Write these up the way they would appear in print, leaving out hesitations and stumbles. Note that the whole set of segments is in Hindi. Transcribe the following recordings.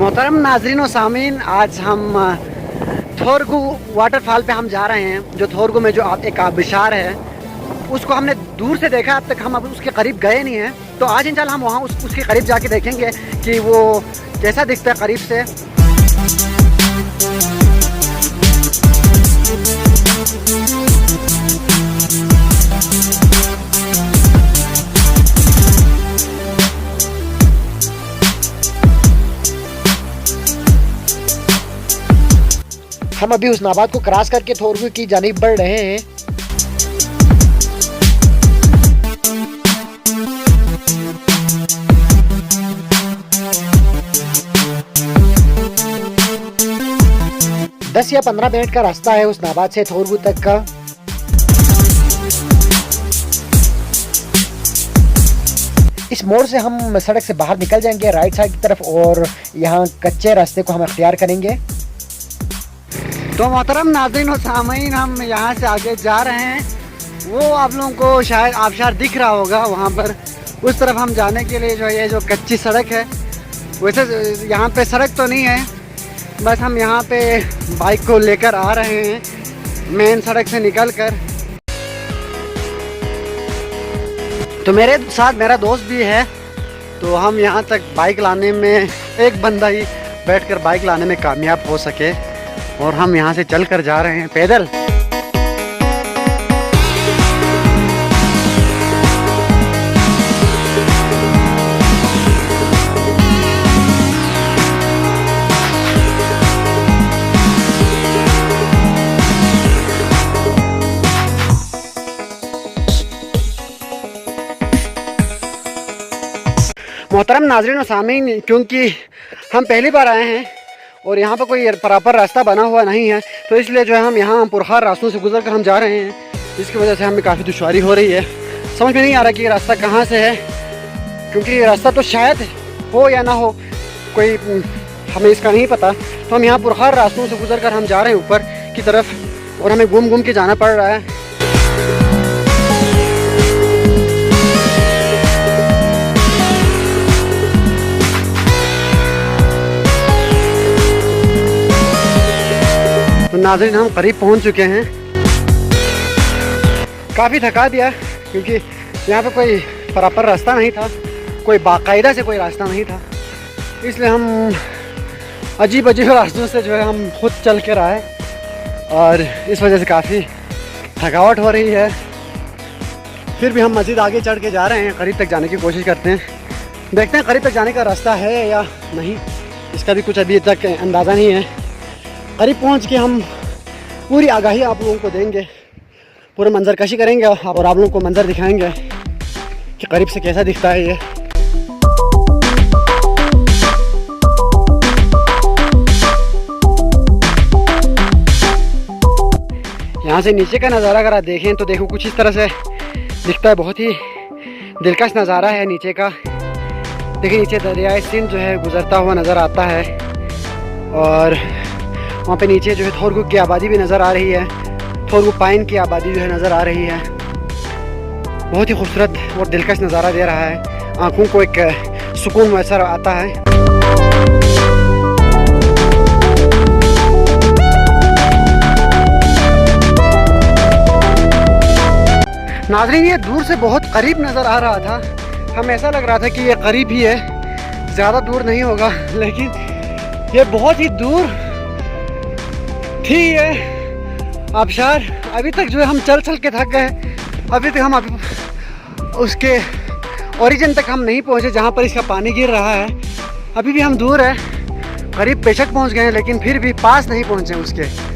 मोहतरम नाजरीन व सामीन, आज हम थोरगु वाटरफॉल पे हम जा रहे हैं। जो थोरगु में जो एक आबिशार है उसको हमने दूर से देखा, अब तक हम अब उसके करीब गए नहीं हैं। तो आज इंशाल्लाह हम वहाँ उसके करीब जाके देखेंगे कि वो कैसा दिखता है करीब से। हम अभी हुस्नाबाद को क्रॉस करके थोरगु की जानिब बढ़ रहे हैं। दस या 15 मिनट का रास्ता है हुस्नाबाद से थोरगु तक का। इस मोड़ से हम सड़क से बाहर निकल जाएंगे राइट साइड की तरफ और यहाँ कच्चे रास्ते को हम अख्तियार करेंगे। तो मोहतरम नाज़रीन और सामीन, हम यहाँ से आगे जा रहे हैं। वो आप लोगों को शायद आबशार दिख रहा होगा वहाँ पर। उस तरफ हम जाने के लिए जो ये जो कच्ची सड़क है, वैसे यहाँ पे सड़क तो नहीं है, बस हम यहाँ पे बाइक को लेकर आ रहे हैं मेन सड़क से निकल कर। तो मेरे साथ मेरा दोस्त भी है, तो हम यहाँ तक बाइक लाने में एक बंदा ही बैठकर बाइक लाने में कामयाब हो सके और हम यहाँ से चल कर जा रहे हैं पैदल। मोहतरम नाज़रीन और सामीन, क्योंकि हम पहली बार आए हैं और यहाँ पर कोई प्रॉपर रास्ता बना हुआ नहीं है, तो इसलिए जो है हम यहाँ पुरखार रास्तों से गुजर कर हम जा रहे हैं, जिसकी वजह से हमें काफ़ी दुश्वारी हो रही है। समझ में नहीं आ रहा कि ये रास्ता कहाँ से है, क्योंकि ये रास्ता तो शायद हो या ना हो, कोई हमें इसका नहीं पता। तो हम यहाँ पुरखार रास्तों से गुजर कर हम जा रहे हैं ऊपर की तरफ और हमें घूम घूम के जाना पड़ रहा है। तो नाज़रीन, हम करीब पहुंच चुके हैं। काफ़ी थका दिया क्योंकि यहाँ पे कोई प्रॉपर रास्ता नहीं था, कोई बाकायदा से कोई रास्ता नहीं था, इसलिए हम अजीब अजीब रास्तों से जो है हम खुद चल कर आए और इस वजह से काफ़ी थकावट हो रही है। फिर भी हम मज़ीद आगे चढ़ के जा रहे हैं, करीब तक जाने की कोशिश करते हैं। देखते हैं करीब तक जाने का रास्ता है या नहीं, इसका भी कुछ अभी तक अंदाज़ा नहीं है। करीब पहुंच के हम पूरी आगाही आप लोगों को देंगे, पूरा मंजर कशी करेंगे और आप लोगों को मंजर दिखाएंगे कि करीब से कैसा दिखता है ये। यहाँ से नीचे का नज़ारा अगर आप देखें तो देखो कुछ इस तरह से दिखता है। बहुत ही दिलकश नज़ारा है नीचे का। देखिए नीचे दरियाए सिंध जो है गुजरता हुआ नज़र आता है और वहाँ पे नीचे जो है थोरगु की आबादी भी नज़र आ रही है। थोरगु पाइन की आबादी जो है नज़र आ रही है। बहुत ही खूबसूरत और दिलकश नज़ारा दे रहा है, आँखों को एक सुकून मैसर आता है। नाज़रीन, ये दूर से बहुत करीब नज़र आ रहा था। हमें ऐसा लग रहा था कि ये करीब ही है, ज़्यादा दूर नहीं होगा, लेकिन ये बहुत ही दूर थी ये आबशार। अभी तक जो है हम चल चल के थक गए। अभी तक हम उसके ओरिजिन तक हम नहीं पहुंचे जहां पर इसका पानी गिर रहा है। अभी भी हम दूर है, करीब बेशक पहुंच गए हैं, लेकिन फिर भी पास नहीं पहुंचे उसके।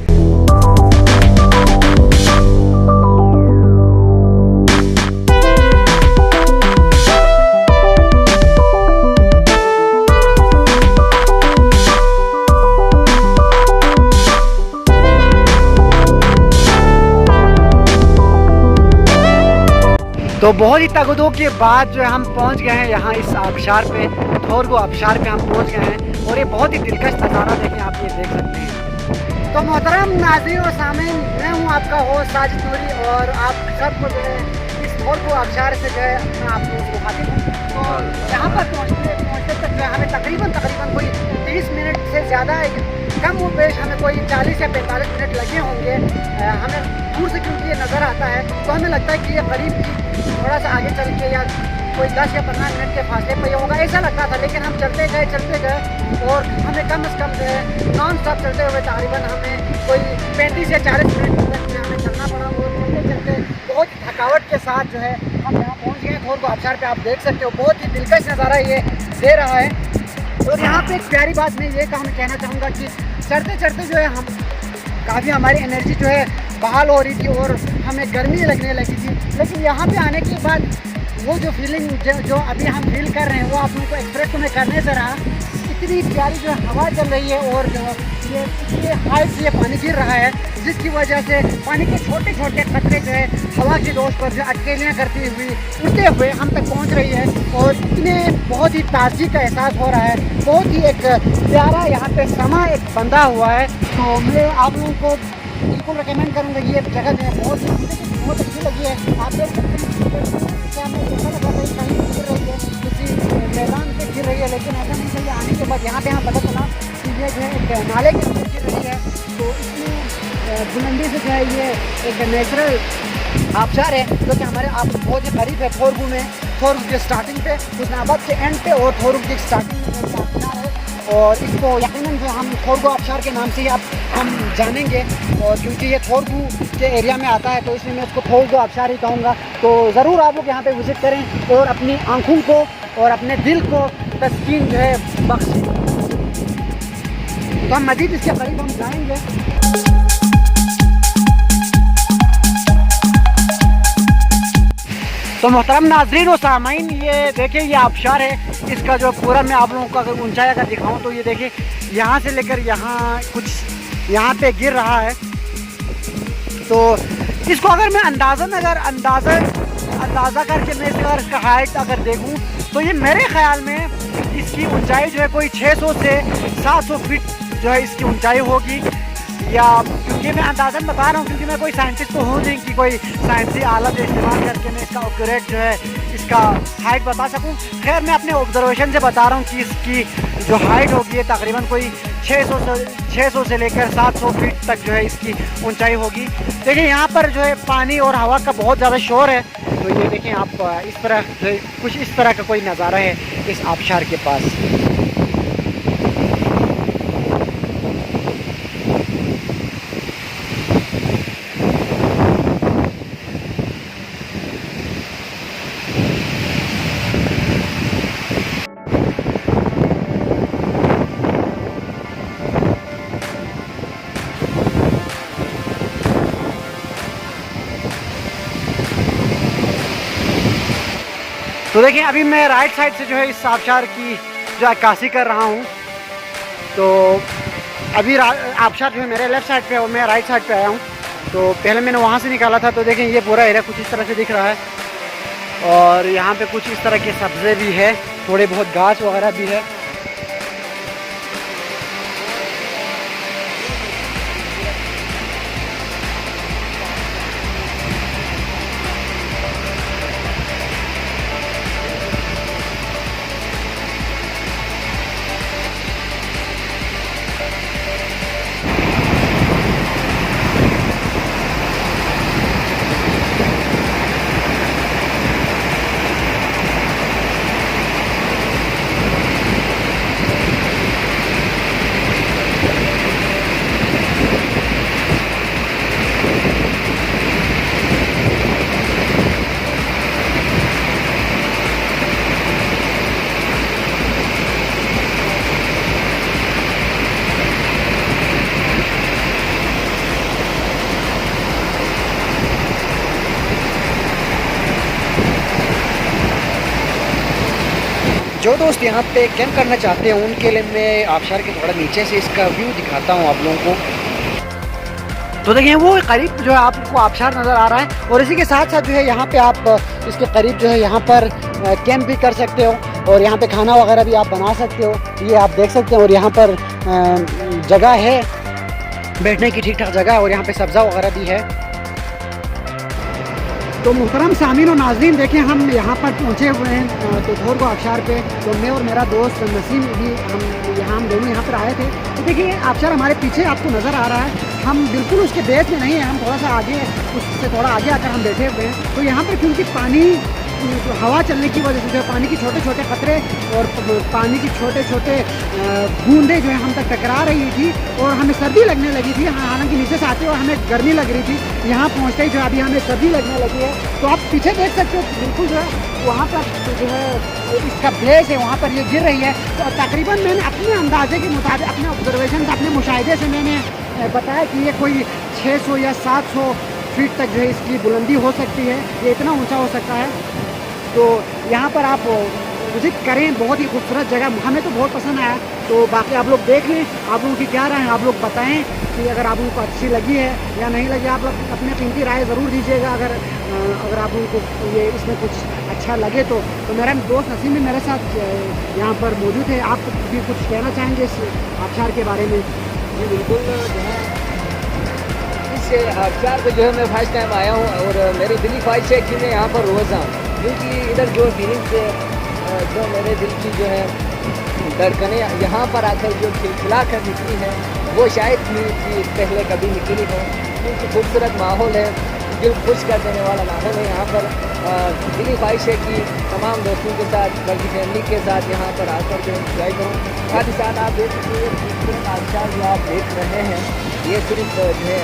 तो बहुत ही तगदो के बाद जो है हम पहुंच गए हैं यहाँ इस आबशार पे, थोरगु आबशार पे हम पहुंच गए हैं और ये बहुत ही दिलकश नज़ारा देखें, आप ये देख सकते हैं। तो मोहतरम नाज़रीन और सामीन, मैं हूँ आपका होस्ट साजिद नूरी और आप सबको जो है इस थोरगु आबशार से जो है मैं आप लोगों को खाती हूँ। तो यहाँ पर पहुँचते तक जो है हमें तकरीबन कोई 30 मिनट ज़्यादा कम वो पेश हमें कोई 40 या 45 मिनट लगे होंगे। हमें दूर से क्योंकि ये नज़र आता है तो हमें लगता है कि ये करीब ही थोड़ा सा आगे चल के या कोई 10 या 15 मिनट के फासले पर होगा, ऐसा लगता था। लेकिन हम चलते गए और हमें कम से कम जो है नॉन स्टॉप चलते हुए तकरीबन हमें कोई 35 या 40 मिनट तक हमें चलना पड़ा। और चलते चलते बहुत थकावट के साथ जो है हम यहाँ पहुँच गए। थोर को आबशार पे आप देख सकते हो, बहुत ही दिलकश नज़ारा ये दे रहा है। और यहाँ पे एक प्यारी बात मैं ये कहना चाहूँगा कि चढ़ते चढ़ते जो है हम काफ़ी हमारी एनर्जी जो है बहाल हो रही थी और हमें गर्मी लगने लगी थी। लेकिन यहाँ पे आने के बाद वो जो फीलिंग जो अभी हम फील कर रहे हैं वो आप लोगों को एक्सप्रेस तो मैं करने से रहा। इतनी प्यारी जो हवा चल रही है और जो ये हाइट से ये पानी गिर रहा है, जिसकी वजह से पानी के छोटे छोटे कतरे जो है हवा की दोष पर जो अटकेलियाँ करती हुई उड़ते हुए हम तक पहुंच रही है। और इतने बहुत ही ताजगी का एहसास हो रहा है, बहुत ही एक प्यारा यहाँ पे समा एक बंधा हुआ है। तो मैं आप लोगों को बिल्कुल रिकमेंड करूँगा, ये जगह जो है बहुत अच्छी लगी है। आप देख सकते हैं क्या मैं ऐसा लगा रही कहीं गिर रही है, किसी मैदान पे गिर रही है, लेकिन ऐसा नहीं चाहिए। आने के बाद यहाँ पे हम पता चला कि ये जो है एक नाले के अंदर गिर रही है। तो इतनी बुलंदी से जो है ये एक नेचुरल आबशार है जो कि हमारे आप बहुत ही करीब है थोरगू में, थोरगू के स्टार्टिंग पे, हुस्नाबाद के एंड पे और थोरगू की स्टार्टिंग में आबशार है। और इसको यकीनन जो हम थोरगू आबशार के नाम से ही हम जानेंगे। और क्योंकि ये थोरगू के एरिया में आता है तो इसलिए मैं उसको थोरगू आबशार ही कहूँगा। तो ज़रूर आप लोग यहाँ पे विज़िट करें और अपनी आँखों को और अपने दिल को तस्कीन जो है बख्शें। तो हम मज़ीद इसके करीब हम जाएंगे। तो मोहतरम नाज़रीन और सामाइन, ये देखिए ये आबशार है। इसका जो पूरा मैं आप लोगों को अगर ऊंचाई अगर दिखाऊं तो ये देखिए यहाँ से लेकर यहाँ कुछ यहाँ पे गिर रहा है। तो इसको अगर मैं अंदाज़ा करके मैं इसका हाइट अगर देखूं तो ये मेरे ख्याल में इसकी ऊंचाई जो है कोई 600 से 700 फीट जो है इसकी ऊंचाई होगी। या क्योंकि मैं अंदाज़न बता रहा हूँ क्योंकि मैं कोई साइंटिस्ट तो हूँ नहीं कि कोई साइंसी आलत इस्तेमाल करके मैं इसका एक्यूरेट जो है इसका हाइट बता सकूँ। खैर मैं अपने ऑब्जर्वेशन से बता रहा हूँ कि इसकी जो हाइट होगी है तकरीबन कोई 600 से लेकर 700 फीट तक जो है इसकी ऊंचाई होगी। देखिए यहाँ पर जो है पानी और हवा का बहुत ज़्यादा शोर है। तो ये देखें आप इस तरह कुछ इस तरह का कोई नज़ारा है इस आबशार के पास। तो देखिए अभी मैं राइट साइड से जो है इस आबशार की जो अक्कासी कर रहा हूँ। तो अभी आबशार जो है मेरे लेफ़्ट साइड पे है और मैं राइट साइड पे आया हूँ। तो पहले मैंने वहाँ से निकाला था। तो देखें ये पूरा एरिया कुछ इस तरह से दिख रहा है और यहाँ पे कुछ इस तरह के सब्ज़े भी है, थोड़े बहुत घास वगैरह भी है। जो दोस्त यहाँ पे कैंप करना चाहते हैं उनके लिए मैं आबशार के थोड़ा नीचे से इसका व्यू दिखाता हूँ आप लोगों को। तो देखिए वो करीब जो है आपको आबशार नज़र आ रहा है और इसी के साथ साथ जो है यहाँ पे आप इसके करीब जो है यहाँ पर कैंप भी कर सकते हो और यहाँ पे खाना वगैरह भी आप बना सकते हो। ये आप देख सकते हैं और यहाँ पर जगह है बैठने की, ठीक ठाक जगह है और यहाँ पे सब्ज़ा वगैरह भी है। तो मुहतरम सामीन और नाज़रीन, देखें हम यहाँ पर पहुँचे हुए हैं तो थोरगो आबशार पे। तो मैं और मेरा दोस्त नसीम भी हम दोनों यहाँ पर आए थे। तो देखिए आबशार हमारे पीछे आपको नज़र आ रहा है, हम बिल्कुल उसके बेस में नहीं है, हम थोड़ा सा आगे, उससे थोड़ा आगे आकर हम बैठे हुए हैं। तो यहाँ पर क्योंकि पानी हवा चलने की वजह से जो पानी के छोटे छोटे कतरे और पानी की छोटे छोटे बूंदें जो है हम तक टकरा रही थी और हमें सर्दी लगने लगी थी। हालांकि नीचे से आते हुए हमें गर्मी लग रही थी, यहाँ पहुँचते ही जो अभी हमें सर्दी लगने लगी है। तो आप पीछे देख सकते हो बिल्कुल जो है वहाँ पर जो है इसका बेस है, वहाँ पर ये गिर रही है। तो तकरीबन मैंने अपने अंदाजे के मुताबिक, अपने ऑब्जर्वेशन से, अपने मुशाहिदे से मैंने बताया कि ये कोई 600 या 700 फीट तक जो है इसकी बुलंदी हो सकती है, ये इतना ऊंचा हो सकता है। तो यहाँ पर आप विजिट करें, बहुत ही खूबसूरत जगह, हमें तो बहुत पसंद आया। तो बाकी आप लोग देख लें, आप लोगों की क्या राय है, आप लोग बताएं कि अगर आप लोगों को अच्छी लगी है या नहीं लगी। आप लोग अपने कीमती राय ज़रूर दीजिएगा अगर आप लोगों को ये इसमें कुछ अच्छा लगे तो। मेरा दोस्त नसीम भी मेरे साथ यहाँ पर मौजूद है, आप भी कुछ कहना चाहेंगे इस आबशार के बारे में? जी बिल्कुल, जो है इस आबशार पे जो है मैं फर्स्ट टाइम आया हूँ और मेरी दिली ख्वाहिश है कि मैं यहाँ पर रोज़ आऊँ, क्योंकि इधर जो फीलिंग्स जो मेरे दिल की जो है धड़कनें यहाँ पर आकर जो खिलखिला कर निकली है वो शायद कि पहले कभी निकली हो। क्योंकि खूबसूरत माहौल है, दिल खुश कर देने वाला माहौल है यहाँ पर। दिली ख्वाहिश है कि तमाम दोस्तों के साथ, बल्कि फैमिली के साथ यहाँ पर आकर जो इंजॉय करूँ। साथ ही साथ आप देख सकते हैं खूबसूरत आबशार जो आप देख रहे हैं, ये सिर्फ जो है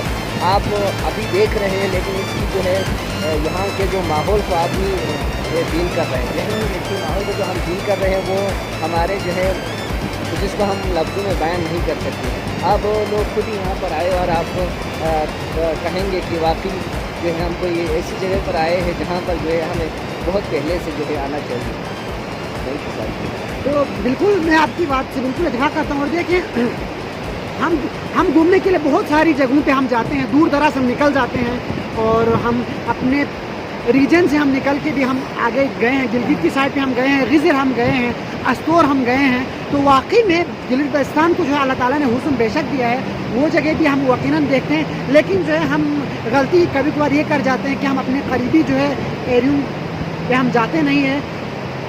आप अभी देख रहे हैं, लेकिन इसकी जो है यहाँ के जो माहौल को आप भी फील कर रहे हैं। लेकिन इसके माहौल को जो हम फील कर रहे हैं वो हमारे जो है जिसको हम लफ्ज़ों में बयान नहीं कर सकते। आप लोग खुद ही यहाँ पर आए और आप कहेंगे कि वाकई जो है हमको ये ऐसी जगह पर आए हैं जहाँ पर जो है हमें बहुत पहले से जो है आना चाहिए। तो बिल्कुल मैं आपकी बात से बिल्कुल इत्तेफाक करता हूँ। और देखिए हम घूमने के लिए बहुत सारी जगहों पे हम जाते हैं, दूर दराज हम निकल जाते हैं और हम अपने रीजन से हम निकल के भी हम आगे गए हैं। गिलगित की साइड पे हम गए हैं, गिजर हम गए हैं, अस्तोर हम गए हैं। तो वाकई में गिलगित बल्तिस्तान को जो है अल्लाह ताला ने हुस्न बेशक दिया है, वो जगह भी हम यकीनन देखते हैं। लेकिन जो है हम गलती कभी कभार ये कर जाते हैं कि हम अपने करीबी जो है एरियो पे हम जाते नहीं हैं,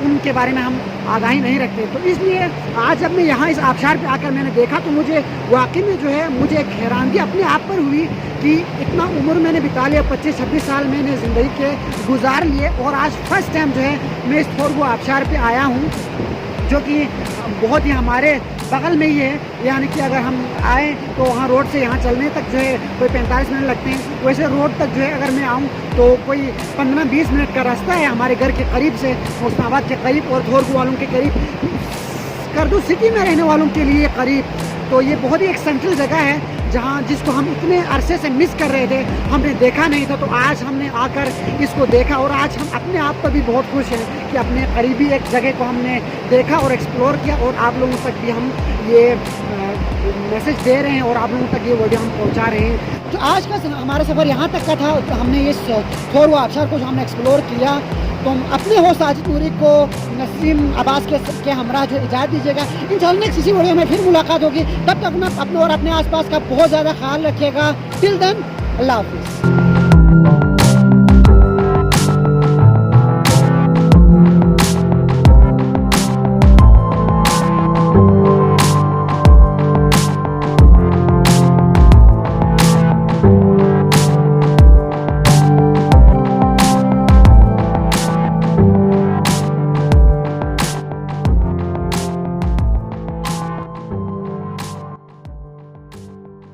उनके बारे में हम आगाही नहीं रखते। तो इसलिए आज जब मैं यहाँ इस आबशार पे आकर मैंने देखा तो मुझे वाकई में जो है मुझे एक हैरानगी अपने आप पर हुई कि इतना उम्र मैंने बिता लिया, 25-26 साल मैंने ज़िंदगी के गुजार लिए और आज फर्स्ट टाइम जो है मैं इस थोरगो आबशार पे आया हूँ, जो कि बहुत ही हमारे बगल में ही है। यानी कि अगर हम आए तो वहाँ रोड से यहाँ चलने तक जो है कोई 45 मिनट लगते हैं, वैसे रोड तक जो है अगर मैं आऊँ तो कोई 15-20 मिनट का रास्ता है हमारे घर के करीब से, हुस्नाबाद के करीब और थोरगो वालों के करीब, करदू सिटी में रहने वालों के लिए करीब। तो ये बहुत ही एक सेंट्रल जगह है जहाँ जिसको हम इतने अरसे से मिस कर रहे थे, हमने देखा नहीं था। तो आज हमने आकर इसको देखा और आज हम अपने आप पर भी बहुत खुश हैं कि अपने करीबी एक जगह को हमने देखा और एक्सप्लोर किया और आप लोगों तक भी हम ये मैसेज दे रहे हैं और आप लोगों तक ये वीडियो हम पहुँचा रहे हैं। तो आज का हमारा सफ़र यहाँ तक का था। तो हमने इस थोरगो आबशार को जो हमने एक्सप्लोर किया, तो हम अपने होस्ट साजिद नूरी को नसीम अब्बास के हमरा जो इजाज़त दीजिएगा। इंशाअल्लाह नेक्स्ट इसी वीडियो में फिर मुलाकात होगी। तब तक मैं अपने और अपने आसपास का बहुत ज़्यादा ख्याल रखिएगा। टिल देन अल्लाह हाफिज़।